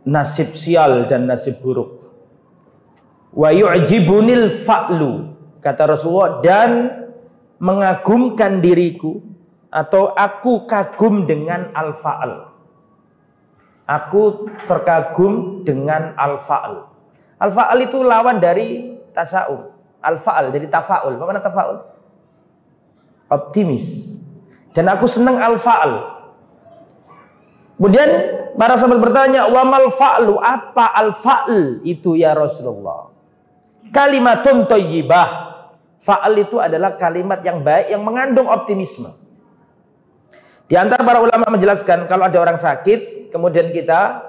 nasib sial dan nasib buruk. Wa yu'jibunil fa'lu, kata Rasulullah, dan mengagumkan diriku, atau aku kagum dengan al-fa'al. Aku terkagum dengan al-fa'al. Al-fa'al itu lawan dari tasa'um. Al-fa'al jadi tafa'ul. Apa makna tafa'ul? Optimis. Dan aku senang al-fa'al. Kemudian para sahabat bertanya, wa mal fa'lu, apa al-fa'l itu ya Rasulullah? Kalimatun thayyibah. Fa'al itu adalah kalimat yang baik yang mengandung optimisme. Di antara para ulama menjelaskan, kalau ada orang sakit, kemudian kita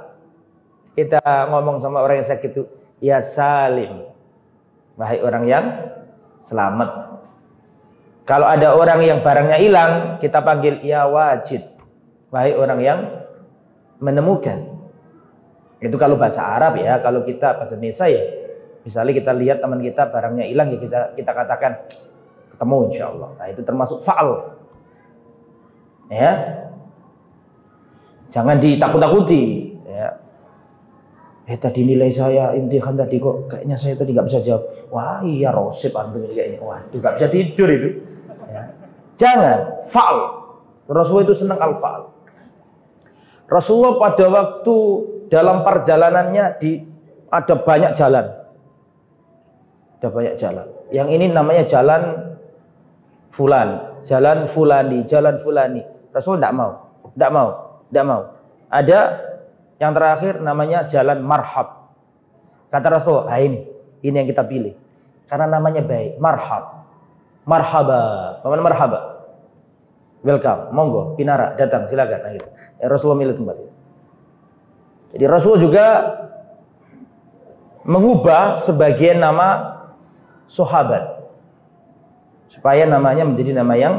ngomong sama orang yang sakit itu, ya salim, wahai orang yang selamat. Kalau ada orang yang barangnya hilang, kita panggil ya wajid, wahai orang yang menemukan. Itu kalau bahasa Arab ya. Kalau kita bahasa Indonesia ya, misalnya kita lihat teman kita barangnya hilang, ya kita katakan ketemu insyaallah. Nah, itu termasuk fa'al. Ya. Jangan ditakut-takuti ya. Tadi nilai saya imtihan tadi kok kayaknya saya tadi nggak bisa jawab. Wah iya Rosip antum ini kayaknya. Waduh nggak bisa tidur itu. Ya. Jangan fa'al. Rasulullah itu senang al-fa'al. Rasulullah pada waktu dalam perjalanannya ada banyak jalan. Ada banyak jalan. Yang ini namanya jalan fulan, jalan fulani, jalan fulani. Rasul tidak mau. Ada yang terakhir namanya jalan marhab. Kata Rasul, ini yang kita pilih. Karena namanya baik, marhab. Marhaba. Paman marhaba. Welcome, monggo, pinara, datang, silakan. Nah, gitu. Rasulullah milih tempat itu. Jadi Rasulullah juga mengubah sebagian nama sahabat supaya namanya menjadi nama yang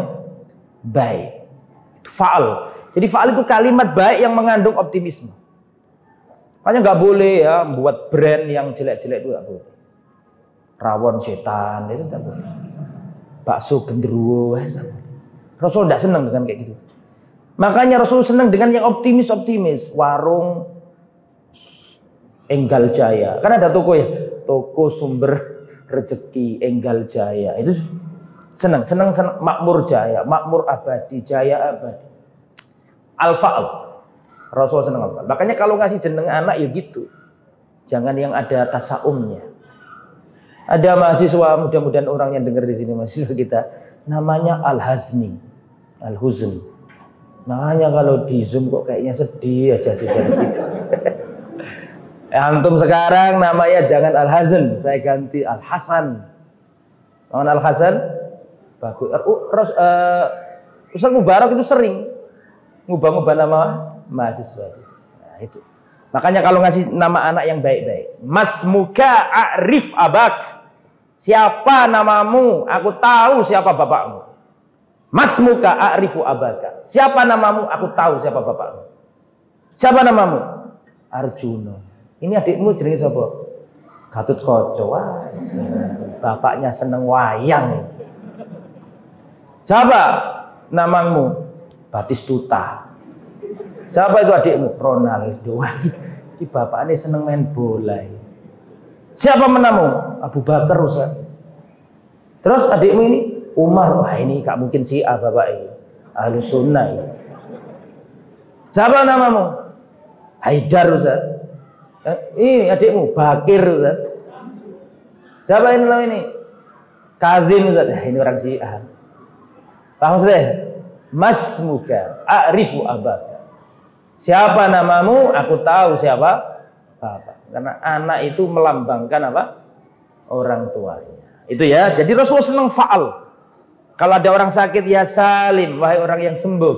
baik. Itu fa'al. Jadi fa'al itu kalimat baik yang mengandung optimisme. Makanya nggak boleh ya buat brand yang jelek-jelek itu nggak boleh. Rawon setan itu nggak boleh. Bakso genderuwo itu nggak boleh. Rasul tidak senang dengan kayak gitu. Makanya Rasul senang dengan yang optimis. Warung Enggal Jaya. Kan ada toko ya, toko sumber rezeki Enggal Jaya. Itu senang. Makmur Jaya, makmur abadi, jaya abadi. Al-fa'al. Rasul senang al-fa'al. Makanya kalau ngasih jeneng anak ya gitu. Jangan yang ada tasaumnya. Ada mahasiswa, mudah-mudahan orang yang dengar di sini mahasiswa kita, namanya Al-Hazni, Al-Huzn. Makanya kalau di Zoom kok kayaknya sedih aja sudah gitu. Antum sekarang namanya jangan Al-Hazn, saya ganti Al-Hasan. Namanya Al-Hasan bagus. Ustaz Mubarak itu sering ngubah-ngubah nama mahasiswa. Nah, itu. Makanya kalau ngasih nama anak yang baik-baik, Mas Muka A'rif Abak. Siapa namamu? Aku tahu siapa bapakmu. Mas Muka A'rifu Abaka. Siapa namamu? Aku tahu siapa bapakmu. Siapa namamu? Arjuna. Ini adikmu jenenge siapa? Gatut Kaca. Wah, bapaknya seneng wayang. Siapa namamu? Batistuta. Siapa itu adikmu? Ronaldo. Ini bapaknya seneng main bola. Siapa namamu? Abu Bakar Ustaz. Terus adikmu ini Umar. Wah ini gak mungkin Syiah bapak ini. Ahlus Sunnah ini. Siapa namamu? Haidar Ustaz. Ini adikmu Bakir Ustaz. Siapa ini nama ini? Kazim Ustaz. Ini orang Syiah. Paham Ustaz? Mas Muka A'rifu Abaka. Siapa namamu? Aku tahu siapa bapak. Karena anak itu melambangkan apa? Orang tuanya. Itu ya. Jadi Rasulullah senang fa'al. Kalau ada orang sakit, ya salim, wahai orang yang sembuh,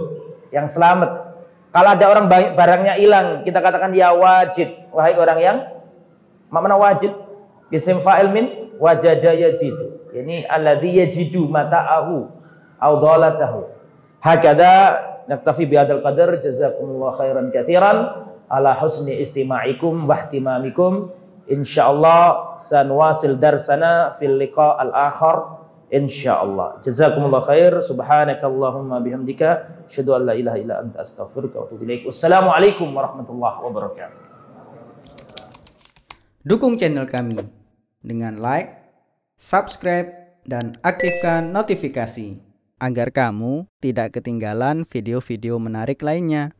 yang selamat. Kalau ada orang barangnya hilang, kita katakan ya wajid, wahai orang yang mana wajid? Isim fa'il min wajada yajidu. Ini alladzi yajidu mata'ahu au dhalatahu. Hakada naktafi bihadzal qadar. Jazakumullah khairan katsiran ala husni istima'ikum wa ihtimamikum. Insyaallah sanwasil darsana fil liqa al-akhar insyaallah. Jazakumullah khair. Subhanakallahumma bihamdika asyhadu an la ilaha illa anta astaghfiruka wa atubu ilaik. Wassalamualaikum warahmatullahi wabarakatuh. Dukung channel kami dengan like, subscribe, dan aktifkan notifikasi agar kamu tidak ketinggalan video-video menarik lainnya.